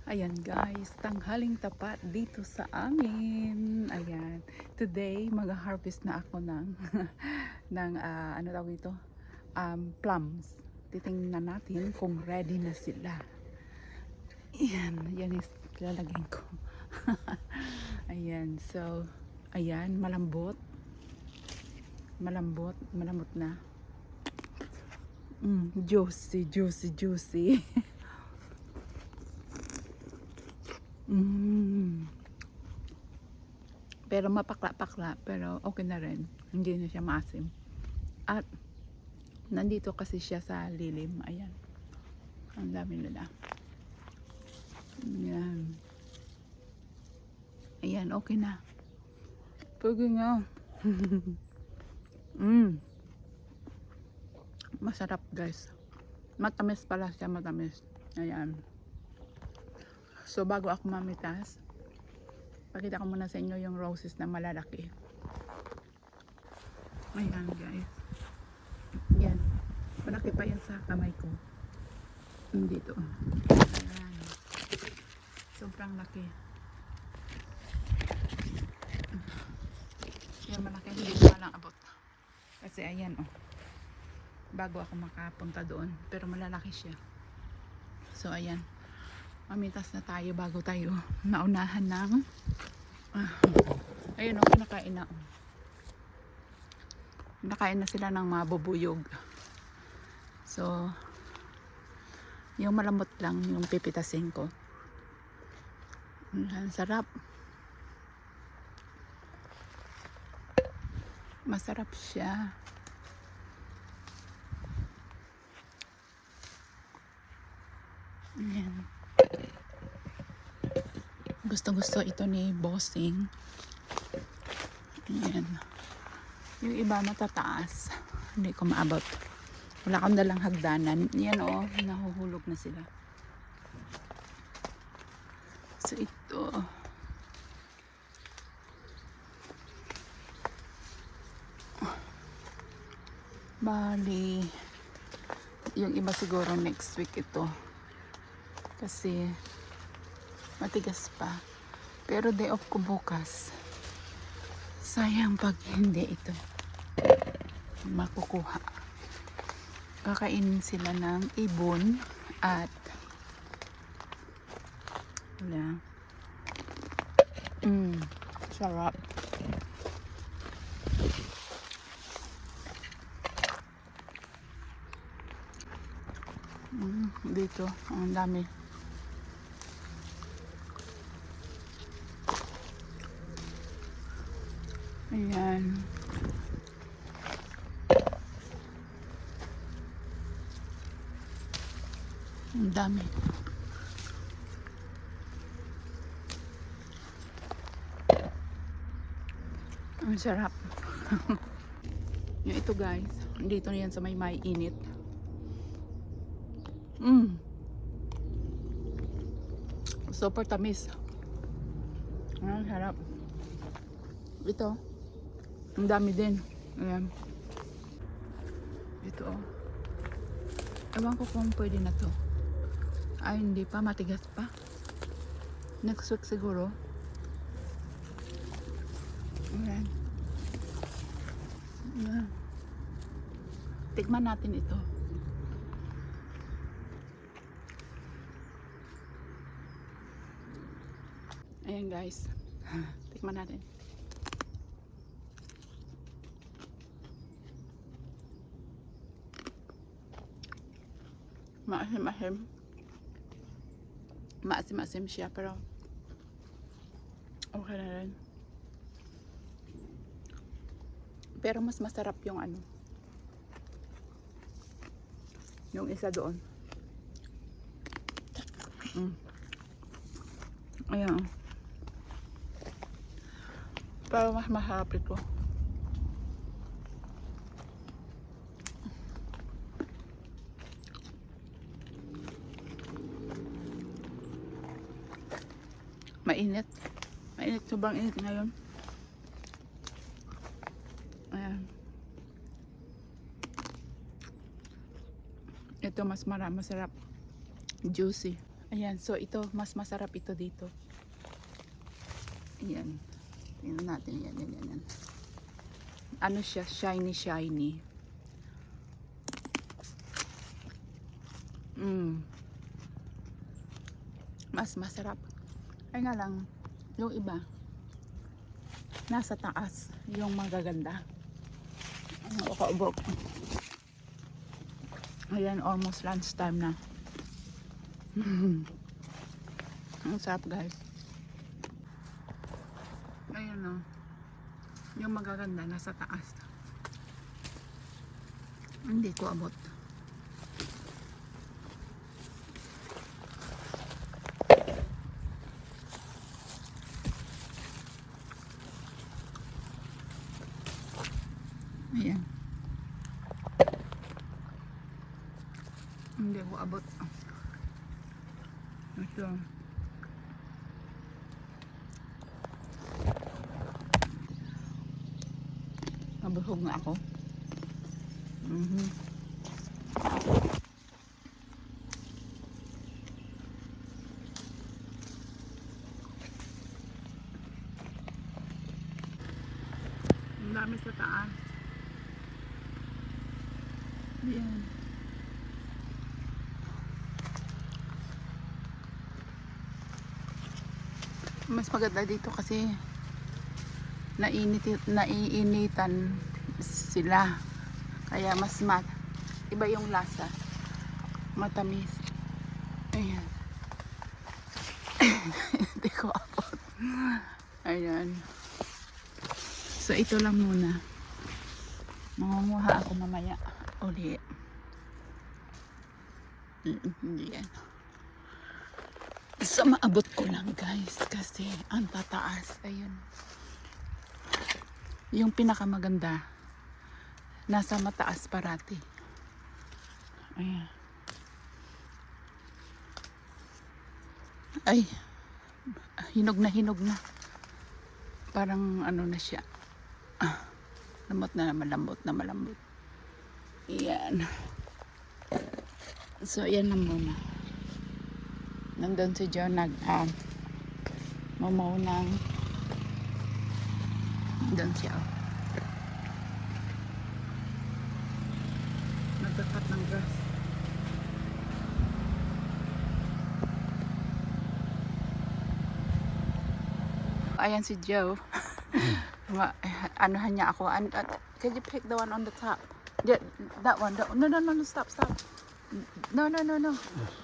Ayan guys, tanghaling tapat dito sa amin. Ayan, today mag-harvest na ako ng ano tawag ito? Plums. Titingnan natin kung ready na sila. Ayan, yan is lalagyan ko. Ayan, so ayan, malambot. Malambot na. Juicy, juicy, juicy. Pero mapakla-pakla, pero okay na rin. Hindi na siya maasim. At nandito kasi siya sa lilim. Ayan. Ang dami nila. Ayan. Ayan, okay na. Pwede nga. Masarap guys. Matamis pala siya, matamis. Ayan. So bago ako mamitas, pakita ko muna sa inyo yung roses na malalaki. Ayan guys. Yan. Malaki pa yan sa kamay ko. Dito. Ayan. Sobrang laki. Yan malaki. Hindi ko lang abot. Kasi ayan oh. Bago ako makapunta doon. Pero malalaki siya. So ayan. Mamitas na tayo bago tayo naunahan ng ayun oh, kinakain na. Nakain na sila ng mga bubuyog. So yung malambot lang yung pipitasin ko. Ang sarap. Masarap siya. Ayan. Gusto ito ni Bossing. Ayan. Yung iba matataas. Hindi ko maabot. Wala akong dalang hagdanan. Yan oh, nahuhulog na sila. So ito. Bali. Yung iba siguro next week ito. Kasi matigas pa. Pero day off ko bukas. Sayang pag hindi ito makukuha. Kakainin sila ng ibon at wala. Sarap. Dito, ang dami. Ayan. Ang dami. Ang sarap. Yung ito guys, dito na yan sa may init. Super tamis. Ang sarap. Ito. Ang dami din. Ayan. Ito oh. Ewan ko kung pwede na to. Ay, hindi pa. Matigas pa. Next week siguro. Ayan. Ayan. Tikman natin ito. Ayan guys. Tikman natin. Maasim-asim. Maasim-asim siya pero okay na rin. Pero mas masarap yung ano. Yung isa doon. Ayan. Pero mas masarap ito. Mainit. Mainit. Sobrang init ngayon. Ayan. Ito mas masarap. Juicy. Ayan, so ito, mas masarap ito dito. Ayan. Tingnan natin, yan. Ano siya, shiny. Mas masarap. Ay nga lang, yung iba, nasa taas, yung magaganda. Ano, ayan, almost lunchtime na. Ang sarap, guys. Ayan o. Yung magaganda nasa taas. Hindi ko abot. Ayan. Hindi ko abot. Ito. Nabusog na ako. Ang dami sa taas. Ayan. Mas maganda dito kasi naiinitan sila. Kaya mas iba yung lasa. Matamis. Ayan. Hindi ko abot. Ayan. So ito lang muna. Mangunguha ako mamaya uli. Hindi yan. So maabot ko lang guys kasi ang tataas. Ayun. Yung pinakamaganda nasa mataas parati. Ayan. Ay, hinog na. Parang ano na siya. Malambot na. Ayan. So, ayan lang muna. Nandun si John mamaw ng doon siya. Nagkakat ng grass. Ayan si Joe. Anuhan niya ako. Can you pick the one on the top? Yeah, that one. No, stop. No.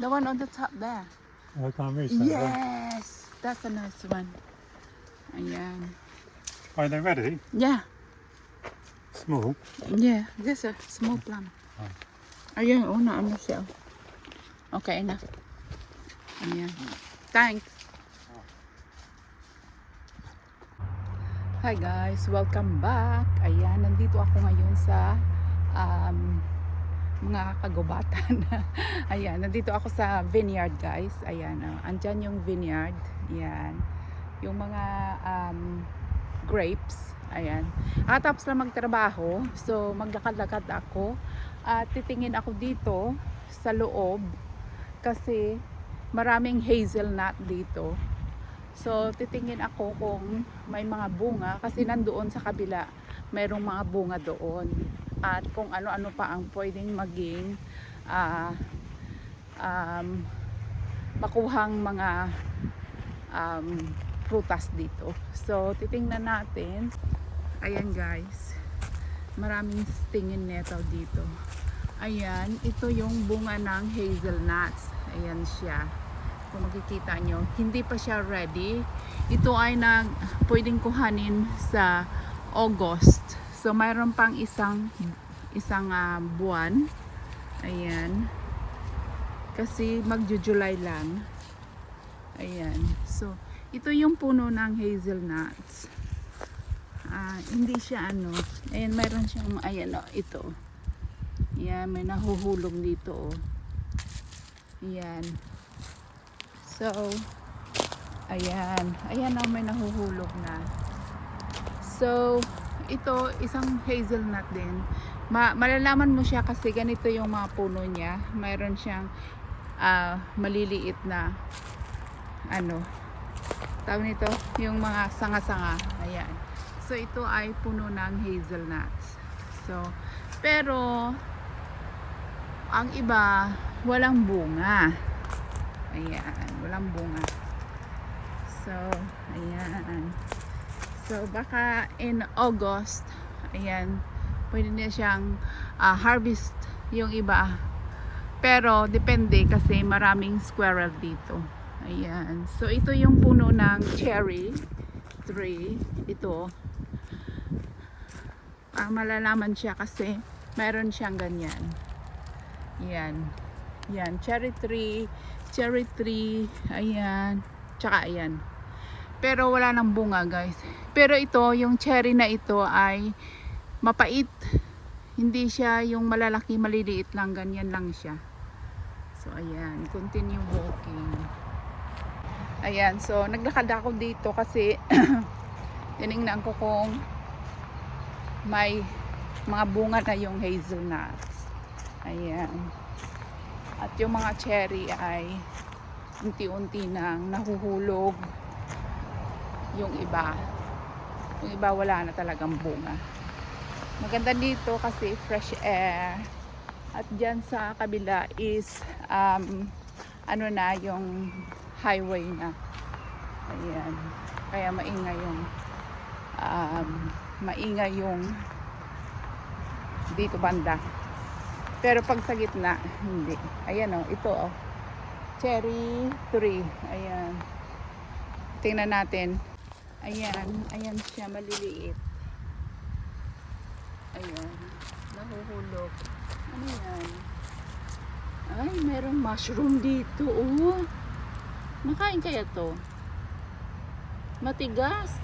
The one on the top there. I can't reach that. Yes! That's a nice one. Ayan. Are they ready? Yeah. Small? Yeah, this a small plum. Ayan, ano siya. Okay na. Ayan. Thanks. Hi guys, welcome back. Ayan, nandito ako ngayon sa mga kagubatan. Ayan, nandito ako sa vineyard guys. Ayan, andyan yung vineyard. Ayan, yung mga grapes. Ayan, tapos na magtrabaho. So, maglakad-lakad ako. At titingin ako dito sa loob kasi maraming hazelnut dito. So, titingin ako kung may mga bunga kasi nandoon sa kabila mayroong mga bunga doon. At kung ano-ano pa ang pwedeng maging makuhang mga prutas dito. So, titingnan natin. Ayan guys. Maraming stinging nettle dito. Ayan, ito yung bunga ng hazelnuts. Ayan siya. Kung makikita nyo, hindi pa siya ready. Ito ay pwedeng kuhanin sa August. So, mayroon pang isang buwan. Ayan. Kasi magjo-July lang. Ayan. So, ito yung puno ng hazelnuts. Hindi siya ayan, mayroon siyang, ayan ito. Ayan, may nahuhulog dito Ayan. So, ayan may nahuhulog na. So, ito isang hazelnut din. Malalaman mo siya kasi ganito yung mga puno niya. Mayroon siyang maliliit na ano tawag nito, yung mga sanga-sanga. Ayan. So ito ay puno ng hazelnuts. So pero ang iba walang bunga. Ayan, walang bunga. So ayan. So baka in August, ayan, pwede na siyang harvest yung iba. Pero depende kasi maraming squirrel dito. Ayan. So ito yung puno ng cherry tree. Ito. Malalaman siya kasi mayroon siyang ganyan. Ayan. Yan, cherry tree, ayan. Tsaka ayan. Pero wala nang bunga, guys. Pero ito, yung cherry na ito ay mapait. Hindi siya yung malalaki, maliliit lang, ganyan lang siya. So ayan, continue walking. Ayan, so naglakad ako dito kasi tinignan ko kung may mga bunga na yung hazelnuts. Ayan. At yung mga cherry ay unti-unti nang nahuhulog. Yung iba wala na talagang bunga. Maganda dito kasi fresh air. At dyan sa kabila is ano na yung highway na. Ayan. Kaya maingay yung dito banda. Pero pag sa gitna, hindi. Ayan o, ito o. Cherry tree. Ayan. Tingnan natin. Ayan. Ayan siya, maliliit. Ayan. Nahuhulog. Ano yan? Ay, merong mushroom dito. Oh. Nakain kaya to? Matigas.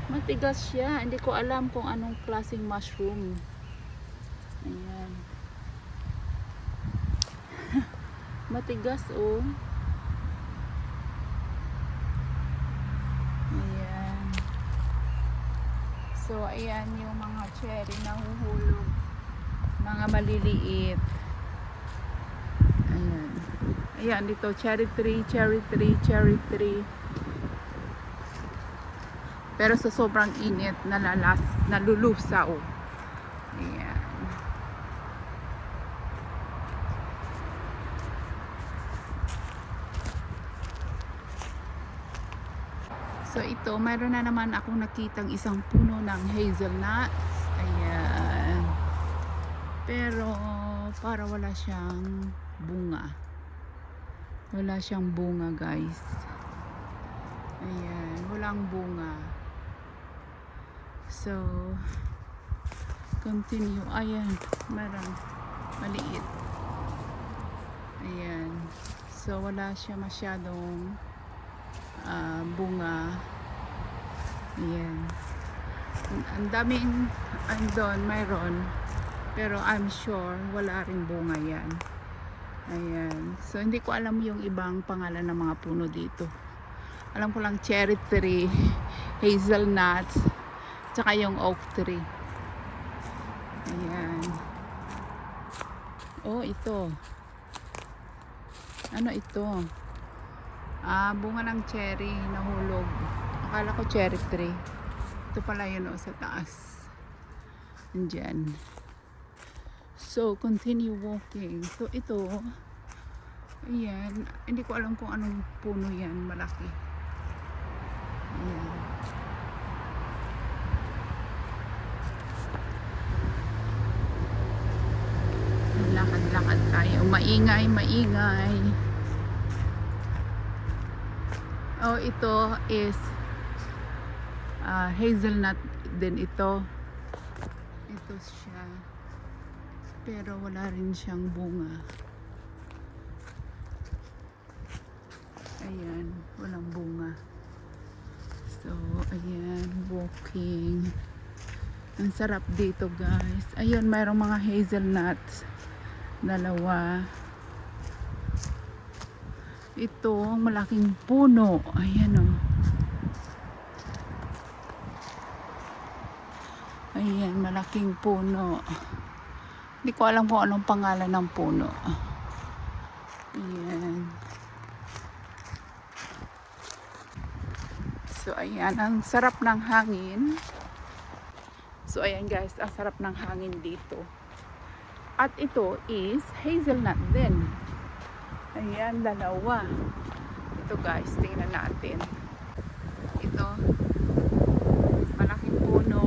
Matigas siya. Hindi ko alam kung anong klaseng mushroom. Ayan. Matigas oh. Ayan. So, ayan yung mga cherry na huhulog. Mga maliliit. Ayan. Ayan dito, cherry tree. Pero sa sobrang init, nalulusaw. Ayan. So ito, mayroon na naman akong nakitang isang puno ng hazelnuts. Ayan. Pero para wala siyang bunga. Wala siyang bunga, guys. Ayan, walang bunga. So continue. Ayan, meron maliit. Ayan. So wala siya masyadong bunga. Ayan. Ang daming andon, mayroon. Pero I'm sure wala ring bunga yan. Ayan. So hindi ko alam yung ibang pangalan ng mga puno dito. Alam ko lang cherry tree, hazelnuts, tsaka yung oak tree. Ayan. Oh, ito. Ano ito? Bunga ng cherry nahulog. Akala ko cherry tree. Ito pala yun o sa taas. Andyan. So, continue walking. So, ito. Ayan. Hindi ko alam kung anong puno yan. Malaki. Ayan. Lakad-lakad tayo. Maingay. Oh, ito is hazelnut din ito. Ito siya. Pero wala rin siyang bunga. Ayan, walang bunga. So, ayan, walking. Ang sarap dito, guys. Ayun, mayroong mga hazelnuts. Dalawa. Ito, malaking puno. Ayan o. Ayan, malaking puno. Hindi ko alam kung anong pangalan ng puno. Ayan. So, ayan. Ang sarap ng hangin. So, ayan guys. Ang sarap ng hangin dito. At ito is hazelnut din. Ayan, dalawa. Ito guys, tingnan natin. Ito. Malaking puno.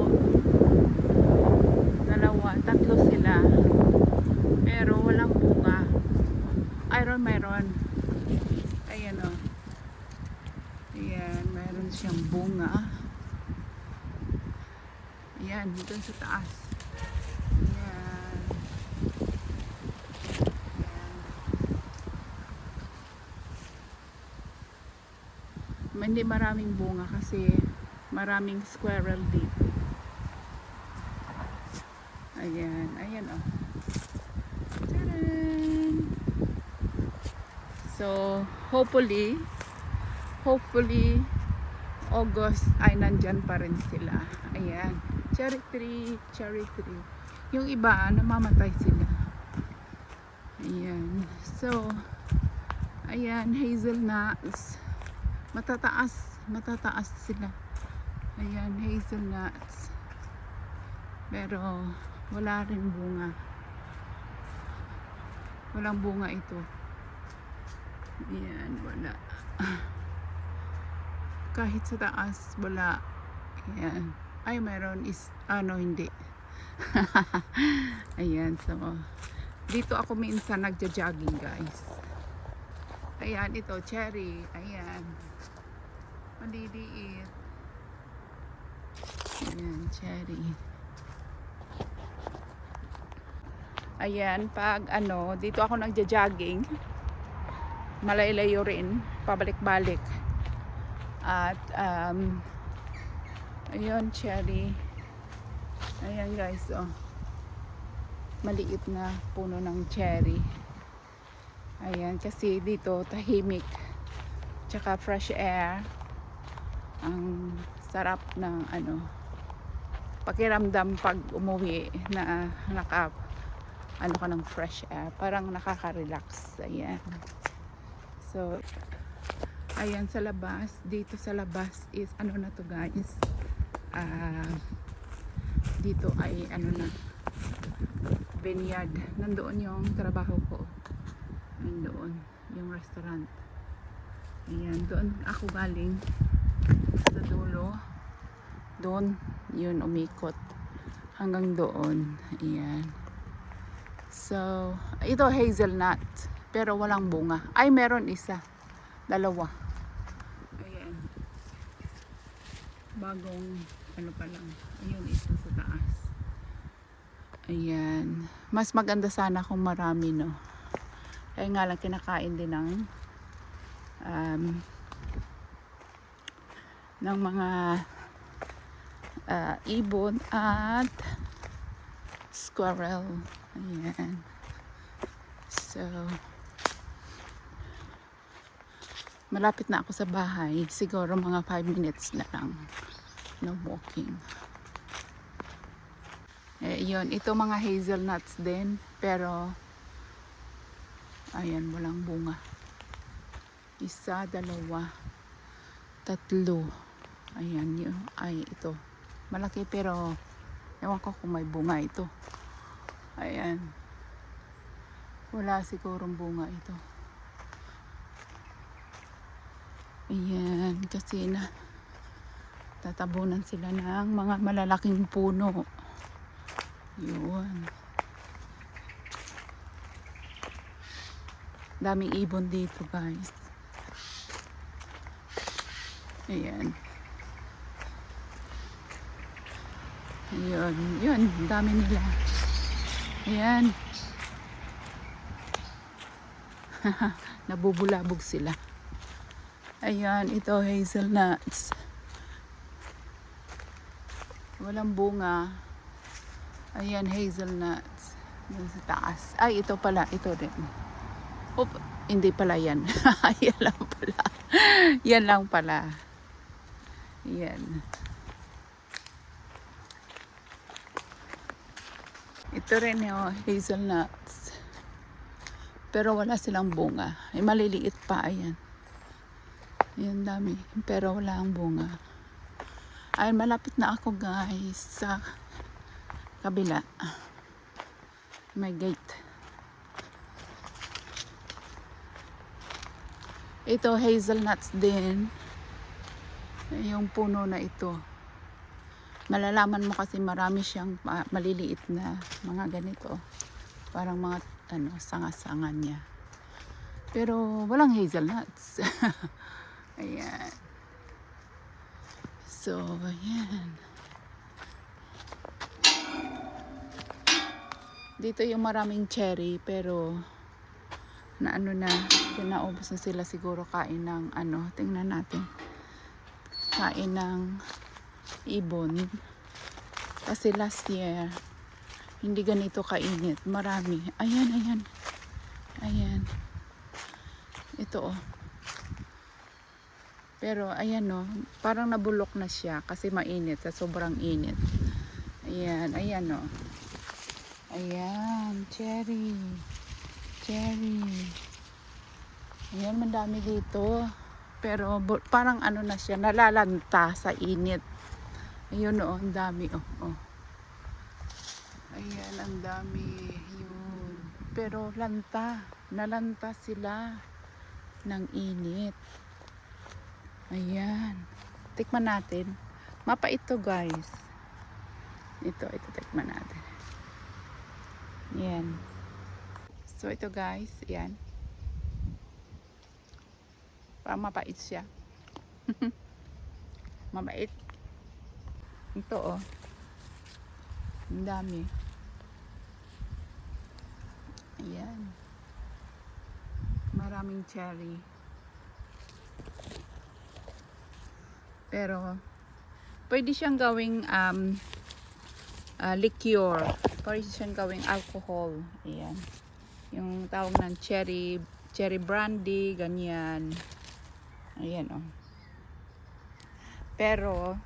Dalawa. Tatlo sila. Pero walang bunga. Meron. Ayan o. Ayan, meron siyang bunga. Ayan, dito sa taas. Ayan. Ayan. Hindi maraming bunga kasi maraming squirrel dito. Ayan, ayan o. Tadaan! So, hopefully August ay nandyan pa rin sila. Ayan. Cherry tree. Yung iba, namamatay sila. Ayan. So, ayan, hazelnuts. Matataas sila. Ayan, hazelnuts. Pero, wala rin bunga. Walang bunga ito. Ayan, wala. Kahit sa taas, wala. Ayan. Ay, meron is, hindi. Ayan, so, dito ako minsan nagja-jogging, guys. Ayan, ito, cherry. Ayan. Maliliit. Ayan, cherry. Ayan, pag dito ako nagja-jogging, malaylayo rin, pabalik-balik. At, ayun, cherry. Ayan guys, oh. Maliit na puno ng cherry. Ayan, kasi dito tahimik. Tsaka fresh air. Ang sarap ng pakiramdam pag umuwi na ka ng fresh air. Parang nakaka-relax. Ayan. So, ayan sa labas. Dito sa labas is na to guys. Dito ay na vineyard. Nandoon yung trabaho ko. Nandoon yung restaurant. Ayan, doon ako galing sa dulo. Doon yun umikot hanggang doon. Ayan. So, ito hazelnut pero walang bunga. Ay, meron isa. Dalawa. Ayan. Bagong pa lang. Ayun, isa sa taas. Ayan. Mas maganda sana kung marami, no? Kaya nga lang kinakain din ng mga ibon at squirrel. Ayan. So, malapit na ako sa bahay. Siguro mga 5 minutes na lang. No walking. Yun, ito mga hazelnuts din, pero ayan, walang bunga. Isa, dalawa, tatlo. Ayan, yun. Ay, ito. Malaki pero ewan ko kung may bunga ito. Ayan. Wala sigurong bunga ito. Ayan, kasi tatabunan sila ng mga malalaking puno. Yun. Daming ibon dito, guys. Ayan. Yun, dami nila. Ayan. Nabubulabog sila. Ayan, ito hazelnuts. Walang bunga. Ayan, hazelnuts. Dun sa taas. Ay, ito pala. Ito rin. Oop, hindi pala yan. Yan lang pala. Yan lang pala. Yan. Ito rin yung hazelnuts. Pero wala silang bunga. Maliliit pa, ayan. Ayan, dami. Pero wala ang bunga. Ayun, malapit na ako guys sa kabila. May gate. Ito, hazelnuts din. Yung puno na ito. Malalaman mo kasi marami siyang maliliit na mga ganito. Parang mga sanga-sanga niya. Pero walang hazelnuts. Ayan. So, ayan. Dito yung maraming cherry pero naubos na sila siguro kain ng tingnan natin. Kain ng ibon. Kasi last year hindi ganito kainit. Marami. Ayan, ayan. Ayan. Ito oh. Pero ayan oh, parang nabulok na siya kasi mainit sa sobrang init. Ayan, ayan oh. Ayan, cherry. Cherry. Ayan, madami dito. Pero parang na siya, nalalanta sa init. Ayun oh, ang dami oh. Oh. Ayan, ang dami. Yun. Pero nalanta sila ng init. Ayan. Tikman natin. Mapait to guys. Ito tikman natin. Ayan. So ito guys, ayan. Parang mapait siya. Mapait. Ito oh. Ang dami. Ayan. Maraming cherry. Pero pwede siyang gawing liqueur. Pwede siyang gawing alcohol. Ayan. Yung tawag ng cherry brandy, ganyan. Ayan oh. Pero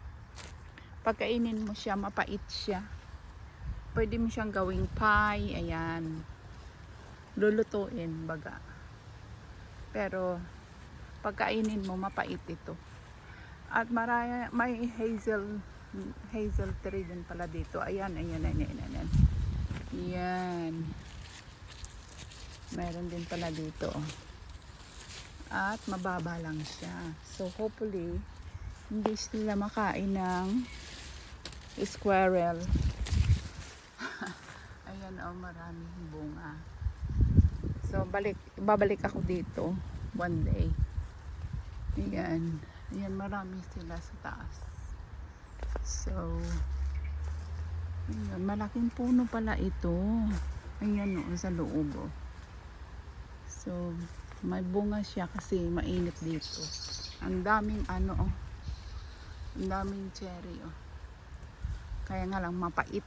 pagkainin mo siya, mapait siya. Pwede mo siyang gawing pie. Ayan. Lulutuin baga. Pero pagkainin mo, mapait ito. At may hazel tree din pala dito. Ayan, ayan, ayan, ayan. Ayan. Meron din pala dito. At mababa lang siya. So hopefully, hindi sila makain ng squirrel. Ayan oh, maraming bunga. So babalik ako dito one day. Ayan. Ayan, marami sila sa taas. So, ayan, malaking puno pala ito. Ayan o, sa loob o. So, may bunga siya kasi mainit dito. Ang daming oh. Ang daming cherry oh. Kaya nga lang mapait.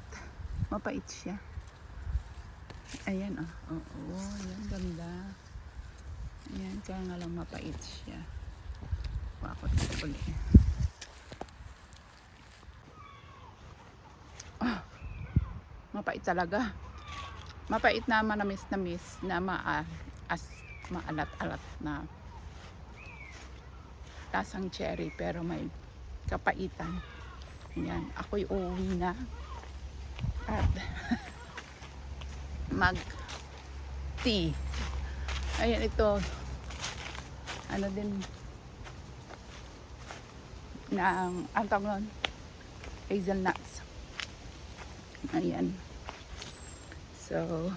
Mapait siya. Ayan oh. Oo, ayan, ganda. Ayan, kaya nga lang mapait siya. Ako dito ulit. Mapait talaga. Mapait na manamis-namis na maalat-alat na lasang cherry pero may kapaitan. Ayan, ako'y uuwi na at mag-tea. Ayan, ito din na ang tawag nun, hazelnuts. Ayan. So,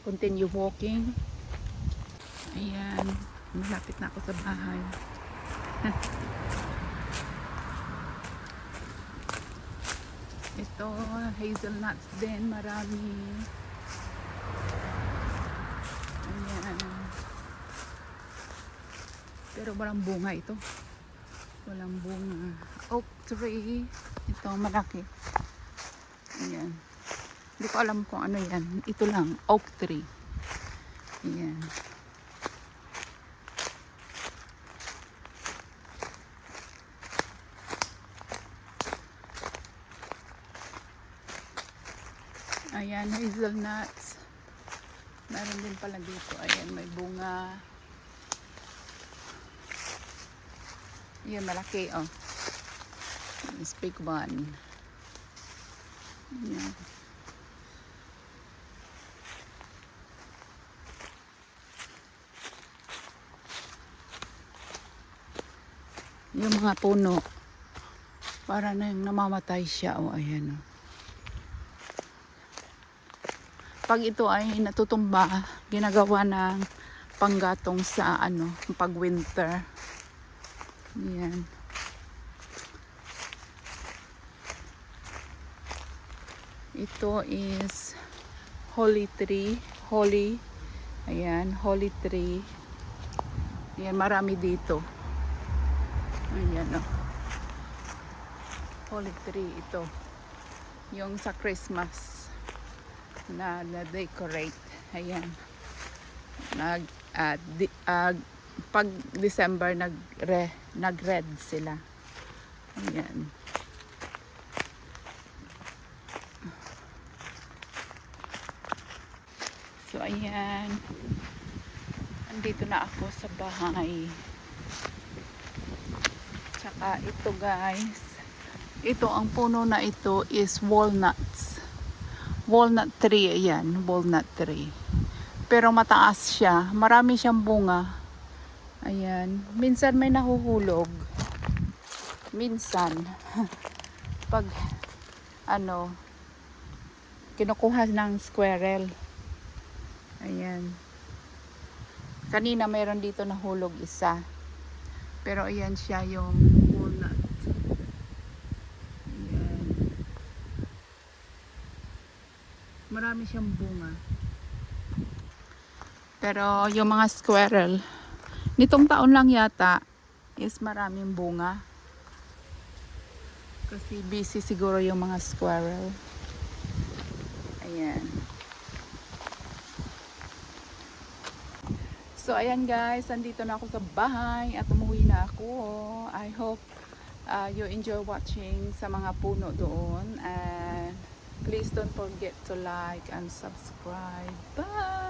continue walking. Ayan. Malapit na ako sa bahay. Ito, hazelnuts din. Marami. Ayan. Pero walang bunga ito. Walang bunga. Oak tree. Ito, malaki. Ayan. Hindi ko alam kung ano yan. Ito lang, oak tree. Ayan. Ayan, hazelnuts. Meron din pala dito. Ayan, may bunga. Ayan, malaki, oh. This big one. Ayan. Yung mga puno. Para na yung namamatay siya, oh. Ayan, oh. Pag ito ay natutumba, ginagawa ng panggatong sa pag winter. Ayan. Ito is holy tree. Holy. Ayan, holy tree. Ayan, marami dito. Ayan, oh. Holy tree ito. Yung sa Christmas na decorate. Ayan. Pag December nag-red sila. Ayan. So ayan. Andito na ako sa bahay. Tsaka ito guys. Ito ang puno na ito is walnuts. Walnut tree, ayan, walnut tree. Pero mataas siya, marami siyang bunga. Ayan, minsan may nahuhulog. Minsan, pag, kinukuha ng squirrel. Ayan. Kanina mayroon dito nahulog isa. Pero ayan siya yung walnut. Marami siyang bunga. Pero yung mga squirrel, nitong taon lang yata, is maraming bunga. Kasi busy siguro yung mga squirrel. Ayan. So ayan guys, andito na ako sa bahay at umuwi na ako. I hope you enjoy watching sa mga puno doon. And please don't forget to like and subscribe. Bye!